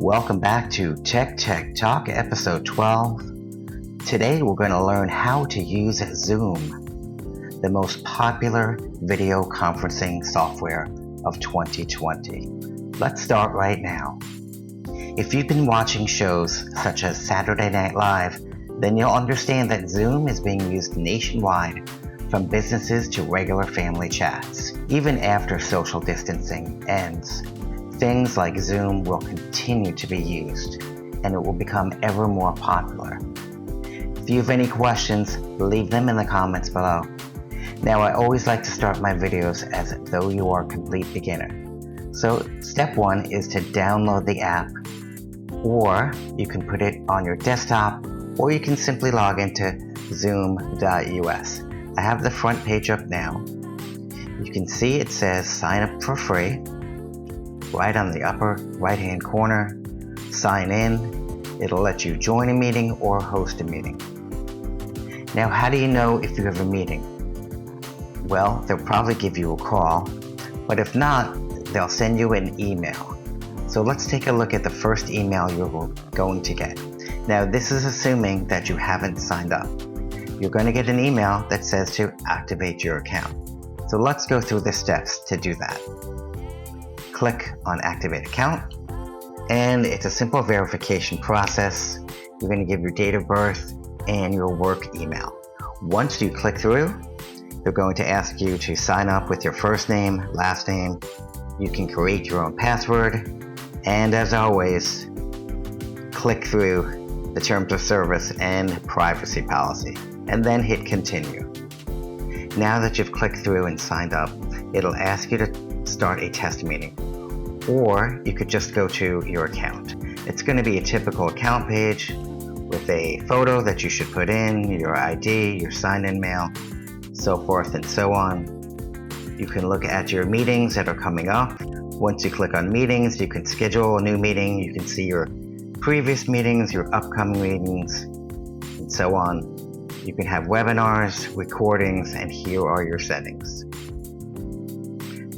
Welcome back to Tech Talk episode 12. Today we're going to learn how to use Zoom, the most popular video conferencing software of 2020. Let's start right now. If you've been watching shows such as Saturday Night Live, then you'll understand that Zoom is being used nationwide, from businesses to regular family chats. Even after social distancing ends, things like Zoom will continue to be used, and it will become ever more popular. If you have any questions, leave them in the comments below. Now, I always like to start my videos as though you are a complete beginner. So, step one is to download the app, or you can put it on your desktop, or you can simply log into zoom.us. I have the front page up now. You can see it says sign up for free. Right on the upper right hand corner, sign in. It'll let you join a meeting or host a meeting. Now, how do you know if you have a meeting? Well, they'll probably give you a call, but if not, they'll send you an email. So let's take a look at the first email you're going to get. Now, this is assuming that you haven't signed up. You're going to get an email that says to activate your account. So let's go through the steps to do that. Click on Activate Account, and it's a simple verification process. You're going to give your date of birth and your work email. Once you click through, they're going to ask you to sign up with your first name, last name. You can create your own password, and as always, click through the terms of service and privacy policy, and then hit continue. Now that you've clicked through and signed up, it'll ask you to start a test meeting, or you could just go to your account. It's going to be a typical account page with a photo that you should put in, your ID, your sign-in mail, so forth and so on. You can look at your meetings that are coming up. Once you click on meetings, you can schedule a new meeting. You can see your previous meetings, your upcoming meetings, and so on. You can have webinars, recordings, and here are your settings.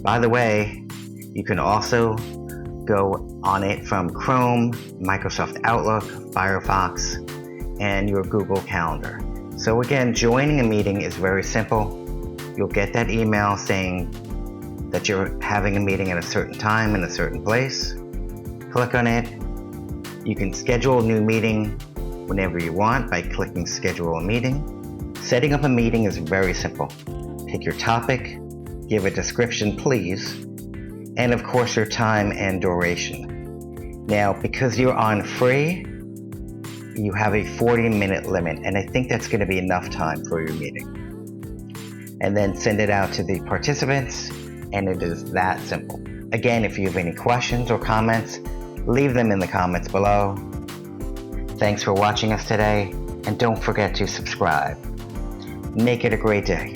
By the way, you can also go on it from Chrome, Microsoft Outlook, Firefox, and your Google Calendar. So again, joining a meeting is very simple. You'll get that email saying that you're having a meeting at a certain time in a certain place. Click on it. You can schedule a new meeting whenever you want by clicking Schedule a Meeting. Setting up a meeting is very simple. Pick your topic, give a description, please, and of course your time and duration. Now, because you're on free, you have a 40-minute limit, and I think that's going to be enough time for your meeting. And then send it out to the participants, and it is that simple. Again, if you have any questions or comments, leave them in the comments below. Thanks for watching us today, and don't forget to subscribe. Make it a great day.